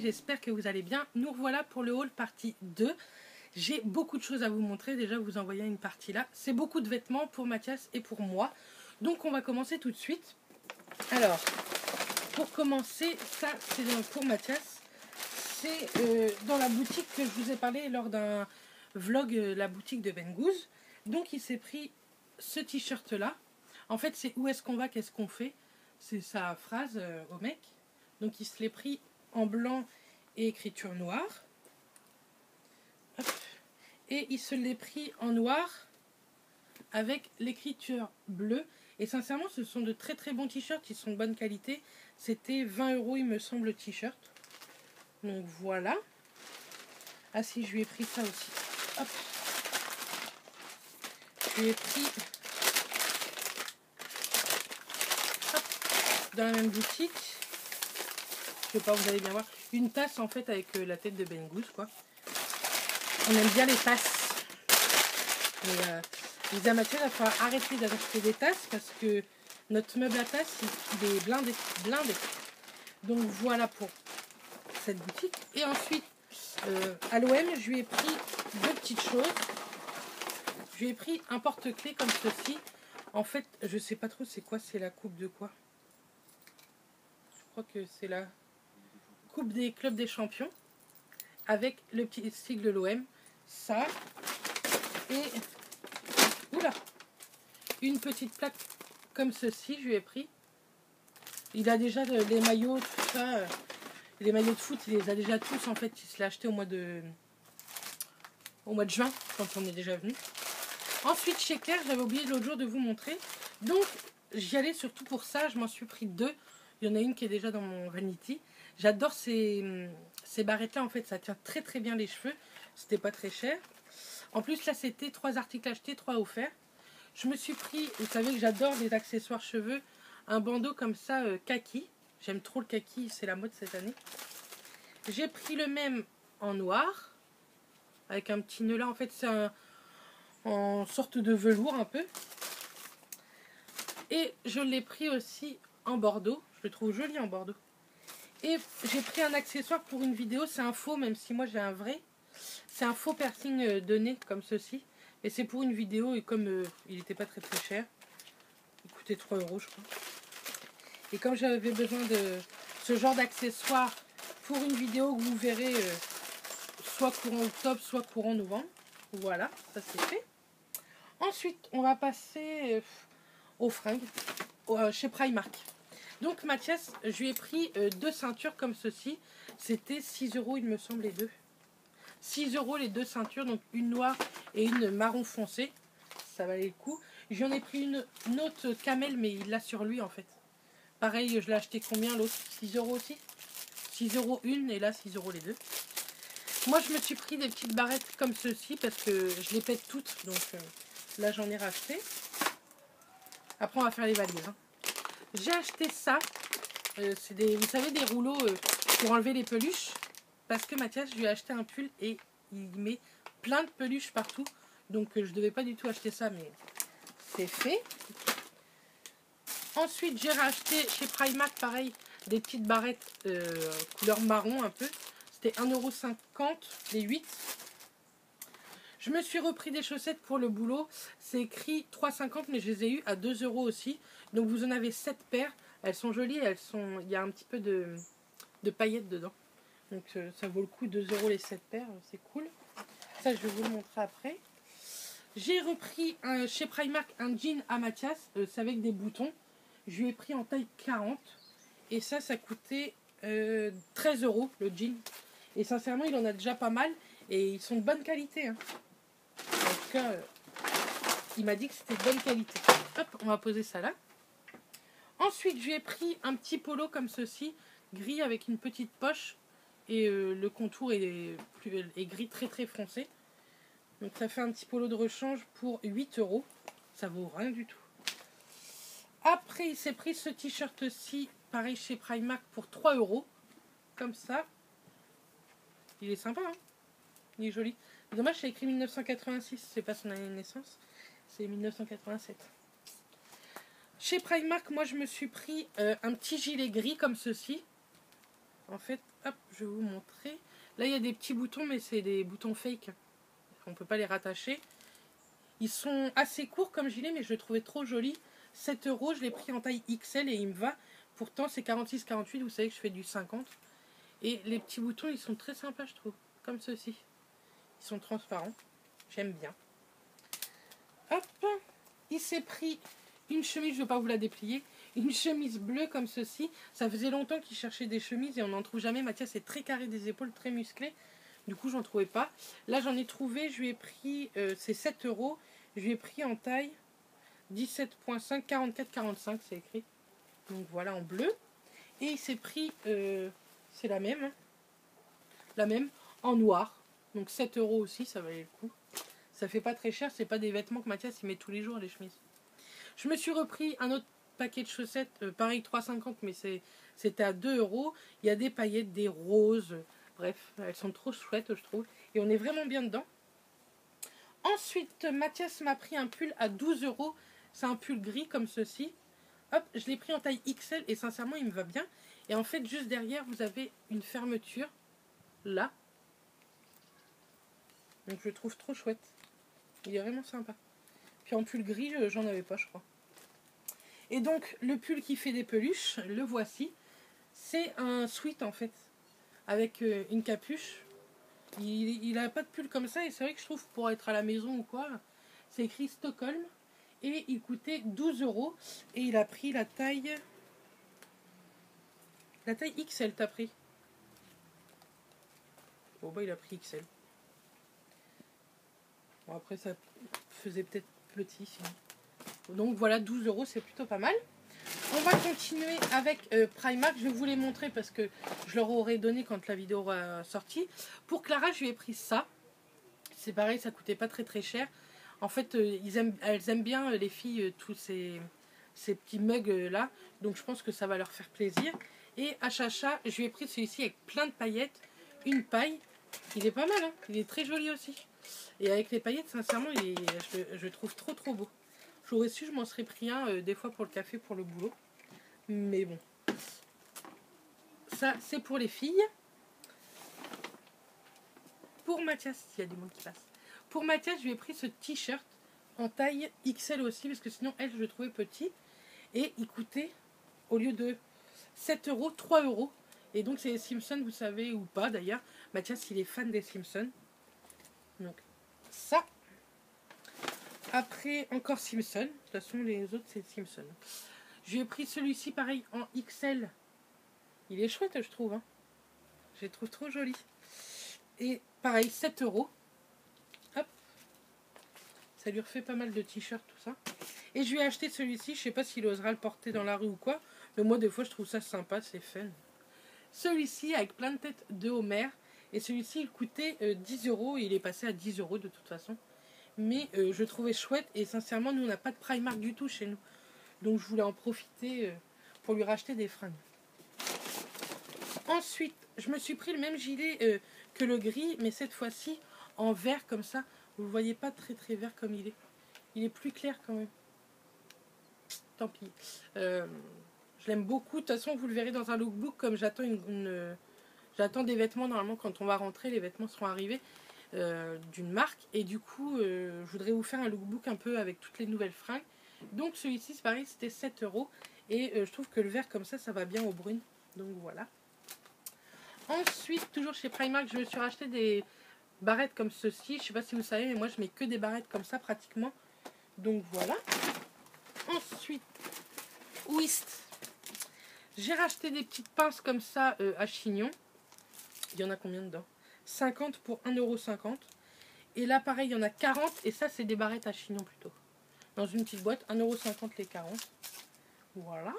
j'espère que vous allez bien. Nous revoilà pour le haul partie 2. J'ai beaucoup de choses à vous montrer, déjà vous en voyez une partie là. C'est beaucoup de vêtements pour Mathias et pour moi. Donc on va commencer tout de suite. Alors, pour commencer, ça c'est pour Mathias. C'est dans la boutique que je vous ai parlé lors d'un vlog, la boutique de Ben Goose. Donc il s'est pris ce t-shirt là. En fait c'est où est-ce qu'on va, qu'est-ce qu'on fait. C'est sa phrase au mec. Donc il se l'est pris en blanc et écriture noire. Hop. Et il se l'est pris en noir avec l'écriture bleue. Et sincèrement ce sont de très très bons t-shirts, ils sont de bonne qualité. C'était 20 € il me semble le t-shirt. Donc voilà. Ah si, je lui ai pris ça aussi. Hop. Je lui ai pris dans la même boutique. Je sais pas, vous allez bien voir. Une tasse en fait avec la tête de Ben Goose quoi. On aime bien les tasses. Et je dis à Mathieu, il va falloir arrêter d'acheter des tasses parce que notre meuble à tasses il est blindé. Donc voilà pour cette boutique. Et ensuite à l'OM je lui ai pris deux petites choses. Je lui ai pris un porte-clés comme ceci. En fait je sais pas trop c'est quoi, c'est la coupe de quoi. Je crois que c'est la coupe des clubs des champions avec le petit sigle de l'OM. Ça et oula, une petite plaque comme ceci, je lui ai pris. Il a déjà les maillots, tout ça. Les maillots de foot, il les a déjà tous en fait. Il se l'a acheté au mois de juin, quand on est déjà venu. Ensuite, chez Claire, j'avais oublié l'autre jour de vous montrer. Donc, j'y allais surtout pour ça. Je m'en suis pris deux. Il y en a une qui est déjà dans mon vanity. J'adore ces barrettes-là. En fait, ça tient très très bien les cheveux. C'était pas très cher. En plus, là, c'était 3 articles achetés, 3 offerts. Je me suis pris, vous savez que j'adore les accessoires cheveux, un bandeau comme ça, kaki. J'aime trop le kaki, c'est la mode cette année. J'ai pris le même en noir, avec un petit nœud là. En fait, c'est en sorte de velours un peu. Et je l'ai pris aussi en bordeaux. Je le trouve joli en bordeaux. Et j'ai pris un accessoire pour une vidéo. C'est un faux, même si moi j'ai un vrai. C'est un faux piercing de nez, comme ceci. Et c'est pour une vidéo. Et comme il n'était pas très très cher. Il coûtait 3 € je crois. Et comme j'avais besoin de ce genre d'accessoire pour une vidéo que vous verrez soit courant octobre, soit courant novembre. Voilà, ça c'est fait. Ensuite, on va passer aux fringues chez Primark. Donc Mathias, je lui ai pris deux ceintures comme ceci. C'était 6 € il me semble les deux. 6 € les deux ceintures, donc une noire et une marron foncé. Ça valait le coup. J'en ai pris une autre camel, mais il l'a sur lui en fait. Pareil, je l'ai acheté combien l'autre? 6 € aussi. 6 € une et là 6 € les deux. Moi je me suis pris des petites barrettes comme ceci parce que je les pète toutes. Donc là j'en ai racheté. Après on va faire les valises. Hein. J'ai acheté ça. C'est des, vous savez, des rouleaux pour enlever les peluches. Parce que Mathias, je lui ai acheté un pull et il met plein de peluches partout. Donc je devais pas du tout acheter ça, mais c'est fait. Ensuite, j'ai racheté chez Primark, pareil, des petites barrettes couleur marron un peu. C'était 1,50 € les 8. Je me suis repris des chaussettes pour le boulot. C'est écrit 3,50 €, mais je les ai eues à 2 € aussi. Donc vous en avez 7 paires. Elles sont jolies, il y a un petit peu de paillettes dedans. Donc ça vaut le coup, 2 € les 7 paires, c'est cool. Ça, je vais vous le montrer après. J'ai repris chez Primark un jean à Mathias, c'est avec des boutons. Je lui ai pris en taille 40. Et ça coûtait 13 € le jean. Et sincèrement, il en a déjà pas mal. Et ils sont de bonne qualité. Hein. En tout cas, il m'a dit que c'était de bonne qualité. Hop, on va poser ça là. Ensuite, je lui ai pris un petit polo comme ceci, gris avec une petite poche. Et le contour est gris très très foncé. Donc ça fait un petit polo de rechange pour 8 €. Ça vaut rien du tout. Après, il s'est pris ce t-shirt-ci, pareil chez Primark, pour 3 €. Comme ça. Il est sympa, hein. Il est joli. Dommage, c'est écrit 1986. C'est pas son année de naissance. C'est 1987. Chez Primark, moi, je me suis pris un petit gilet gris comme ceci. En fait, hop, je vais vous montrer. Là, il y a des petits boutons, mais c'est des boutons fake. On ne peut pas les rattacher. Ils sont assez courts comme gilet, mais je le trouvais trop joli. 7 €, je l'ai pris en taille XL et il me va. Pourtant, c'est 46-48, vous savez que je fais du 50. Et les petits boutons, ils sont très sympas, je trouve. Comme ceci. Ils sont transparents. J'aime bien. Hop. Il s'est pris une chemise, je ne vais pas vous la déplier. Une chemise bleue comme ceci. Ça faisait longtemps qu'il cherchait des chemises et on n'en trouve jamais. Mathias est très carré des épaules, très musclé. Du coup, j'en trouvais pas. Là, j'en ai trouvé. Je lui ai pris, c'est 7 €. Je lui ai pris en taille 17.5, 44-45, c'est écrit. Donc voilà, en bleu. Et il s'est pris, c'est la même. Hein, la même, en noir. Donc 7 € aussi, ça valait le coup. Ça fait pas très cher. C'est pas des vêtements que Mathias il met tous les jours, les chemises. Je me suis repris un autre paquet de chaussettes, pareil 3,50, mais c'était à 2 €. Il y a des paillettes, des roses. Bref, elles sont trop chouettes, je trouve. Et on est vraiment bien dedans. Ensuite, Mathias m'a pris un pull à 12 €. C'est un pull gris comme ceci. Hop, je l'ai pris en taille XL et sincèrement, il me va bien. Et en fait, juste derrière, vous avez une fermeture. Là. Donc, je le trouve trop chouette. Il est vraiment sympa. Puis en pull gris, j'en avais pas, je crois. Et donc, le pull qui fait des peluches, le voici. C'est un sweat, en fait. Avec une capuche. Il n'a pas de pull comme ça. Et c'est vrai que je trouve, pour être à la maison ou quoi, c'est écrit Stockholm. Et il coûtait 12 €. Et il a pris la taille... La taille XL, t'as pris. Bon, bah, il a pris XL. Bon, après, ça faisait peut-être petit, sinon. Donc, voilà, 12 €, c'est plutôt pas mal. On va continuer avec Primark. Je vais vous les montrer parce que je leur aurais donné quand la vidéo aura sorti. Pour Clara, je lui ai pris ça. C'est pareil, ça coûtait pas très très cher. En fait, elles aiment bien, les filles, tous ces petits mugs là. Donc je pense que ça va leur faire plaisir. Et à Chacha, je lui ai pris celui-ci avec plein de paillettes. Une paille. Il est pas mal, hein. Il est très joli aussi. Et avec les paillettes, sincèrement, je le trouve trop trop beau. J'aurais su, je m'en serais pris un des fois pour le café, pour le boulot. Mais bon. Ça, c'est pour les filles. Pour Mathias, il y a du monde qui passe. Pour Mathias, je lui ai pris ce t-shirt en taille XL aussi, parce que sinon, elle, je le trouvais petit. Et il coûtait, au lieu de 7 €, 3 €. Et donc, c'est les Simpsons, vous savez, ou pas d'ailleurs. Mathias, il est fan des Simpsons. Donc, ça. Après, encore Simpson. De toute façon, les autres, c'est Simpson. Je lui ai pris celui-ci, pareil, en XL. Il est chouette, je trouve. Hein. Je le trouve trop joli. Et pareil, 7 €. Hop. Ça lui refait pas mal de t-shirts, tout ça. Et je lui ai acheté celui-ci. Je sais pas s'il osera le porter dans la rue ou quoi. Mais moi, des fois, je trouve ça sympa. C'est fun. Celui-ci, avec plein de têtes de Homer. Et celui-ci, il coûtait 10 €. Et il est passé à 10 € de toute façon. Mais je le trouvais chouette. Et sincèrement, nous, on n'a pas de Primark du tout chez nous. Donc, je voulais en profiter pour lui racheter des fringues. Ensuite, je me suis pris le même gilet que le gris, mais cette fois-ci en vert comme ça. Vous ne le voyez pas très très vert comme il est. Il est plus clair quand même. Tant pis. Je l'aime beaucoup. De toute façon, vous le verrez dans un lookbook. Comme j'attends j'attends des vêtements, normalement quand on va rentrer, les vêtements seront arrivés d'une marque. Et du coup, je voudrais vous faire un lookbook un peu avec toutes les nouvelles fringues. Donc celui-ci, c'est pareil, c'était 7 €. Et je trouve que le vert comme ça va bien au brune. Donc voilà. Ensuite, toujours chez Primark, je me suis racheté des barrettes comme ceci. Je sais pas si vous savez, mais moi je mets que des barrettes comme ça pratiquement. Donc voilà. Ensuite, Whist. J'ai racheté des petites pinces comme ça à chignon. Il y en a combien dedans? 50 pour 1,50 €. Et là, pareil, il y en a 40. Et ça, c'est des barrettes à chignon plutôt. Dans une petite boîte, 1,50 € les 40. Voilà.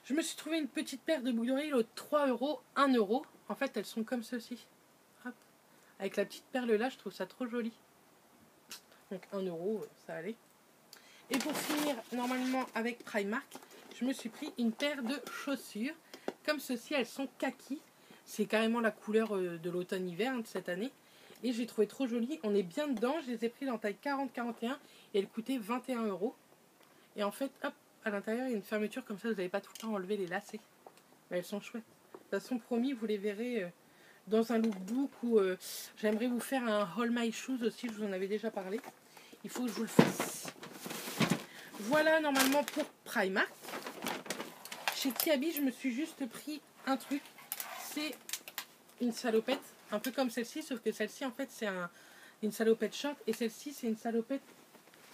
Je me suis trouvé une petite paire de boucles d'oreilles au 3 €, 1 €. En fait, elles sont comme ceci. Hop. Avec la petite perle là, je trouve ça trop joli. Donc 1 €, ça allait. Et pour finir, normalement avec Primark, je me suis pris une paire de chaussures. Comme ceci, elles sont kaki. C'est carrément la couleur de l'automne-hiver de cette année. Et j'ai trouvé trop joli. On est bien dedans. Je les ai pris en taille 40-41 et elles coûtaient 21 €. Et en fait, hop, à l'intérieur, il y a une fermeture comme ça. Vous n'avez pas tout le temps enlevé les lacets. Mais elles sont chouettes. toute façon, promis, vous les verrez dans un lookbook où j'aimerais vous faire un Haul My Shoes aussi, je vous en avais déjà parlé. Il faut que je vous le fasse. Voilà, normalement, pour Primark. Chez Kiabi, je me suis juste pris un truc. C'est une salopette, un peu comme celle-ci, sauf que celle-ci, en fait, c'est une salopette short. Et celle-ci, c'est une salopette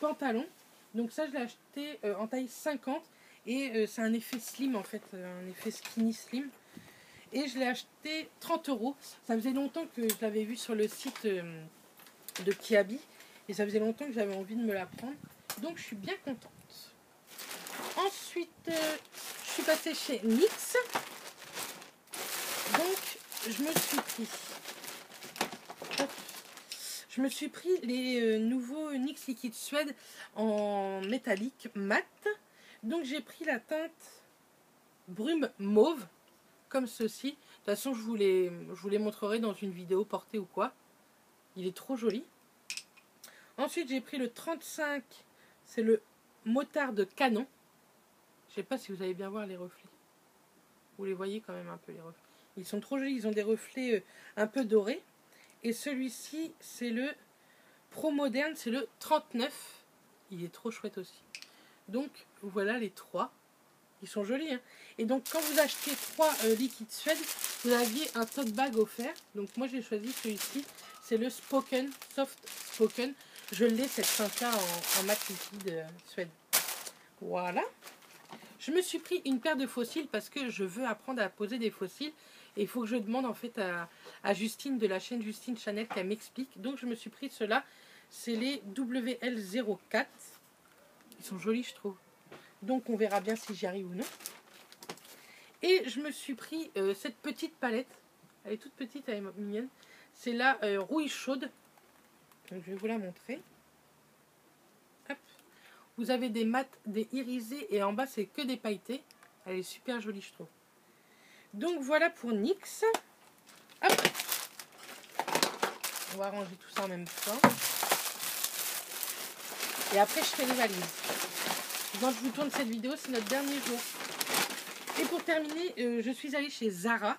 pantalon. Donc ça, je l'ai acheté en taille 50. Et c'est un effet slim, en fait, un effet skinny slim. Et je l'ai acheté 30 €. Ça faisait longtemps que je l'avais vu sur le site de Kiabi. Et ça faisait longtemps que j'avais envie de me la prendre. Donc, je suis bien contente. Ensuite, je suis passée chez NYX. Donc, je me suis pris les nouveaux NYX Liquid Suede en métallique mat. Donc, j'ai pris la teinte brume mauve, comme ceci. De toute façon, je vous les montrerai dans une vidéo portée ou quoi. Il est trop joli. Ensuite, j'ai pris le 35. C'est le moutarde canon. Je sais pas si vous allez bien voir les reflets. Vous les voyez quand même un peu, les reflets. Ils sont trop jolis. Ils ont des reflets un peu dorés. Et celui-ci, c'est le Pro Moderne. C'est le 39. Il est trop chouette aussi. Donc, voilà les trois. Ils sont jolis, hein. Et donc, quand vous achetez 3 liquides Suede, vous aviez un tote bag offert. Donc, moi, j'ai choisi celui-ci. C'est le Spoken, Soft Spoken. Je l'ai, cette teinte-là, en mat liquide Suede. Voilà. Je me suis pris une paire de faux cils parce que je veux apprendre à poser des faux cils. Et il faut que je demande, en fait, à Justine de la chaîne Justine Chanel qu'elle m'explique. Donc, je me suis pris ceux-là. C'est les WL04. Ils sont jolis, je trouve. Donc, on verra bien si j'y arrive ou non. Et je me suis pris cette petite palette. Elle est toute petite, elle est mignonne. C'est la rouille chaude. Donc, je vais vous la montrer. Hop. Vous avez des mats, des irisés. Et en bas, c'est que des pailletés. Elle est super jolie, je trouve. Donc, voilà pour NYX. Hop. On va ranger tout ça en même temps. Et après, je fais les valises. Quand je vous tourne cette vidéo, c'est notre dernier jour. Et pour terminer, je suis allée chez Zara.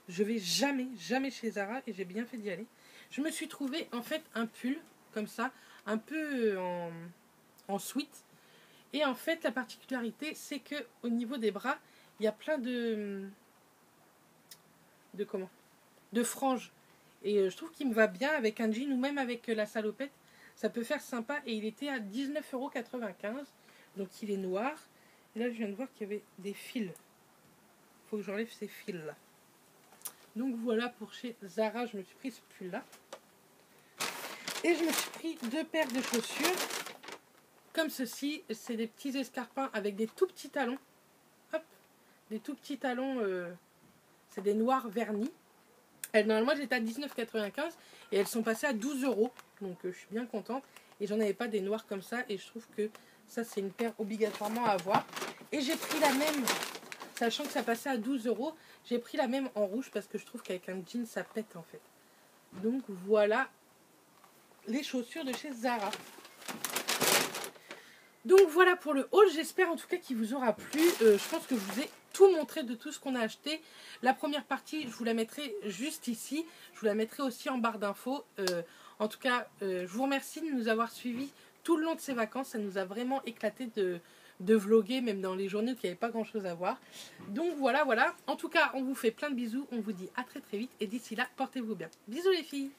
Je vais jamais chez Zara et j'ai bien fait d'y aller. Je me suis trouvé en fait un pull comme ça, un peu en sweat. Et en fait, la particularité, c'est que au niveau des bras, il y a plein de franges. Et je trouve qu'il me va bien avec un jean ou même avec la salopette. Ça peut faire sympa. Et il était à 19,95 €. Donc il est noir. Et là, je viens de voir qu'il y avait des fils. Il faut que j'enlève ces fils-là. Donc voilà, pour chez Zara, je me suis pris ce pull-là. Et je me suis pris 2 paires de chaussures. Comme ceci. C'est des petits escarpins avec des tout petits talons. Hop. Des tout petits talons. C'est des noirs vernis. Normalement, j'étais à 19,95 € et elles sont passées à 12 €. Donc je suis bien contente. Et j'en avais pas des noirs comme ça. Et je trouve que ça, c'est une paire obligatoirement à avoir. Et j'ai pris la même, sachant que ça passait à 12 €, j'ai pris la même en rouge parce que je trouve qu'avec un jean, ça pète en fait. Donc voilà les chaussures de chez Zara. Donc voilà pour le haul. J'espère en tout cas qu'il vous aura plu. Je pense que je vous ai tout montré de tout ce qu'on a acheté. La première partie, je vous la mettrai juste ici. Je vous la mettrai aussi en barre d'infos. En tout cas, je vous remercie de nous avoir suivis tout le long de ces vacances. Ça nous a vraiment éclaté de vlogger, même dans les journées où il n'y avait pas grand chose à voir. Donc voilà. En tout cas, on vous fait plein de bisous. On vous dit à très vite. Et d'ici là, portez-vous bien. Bisous les filles.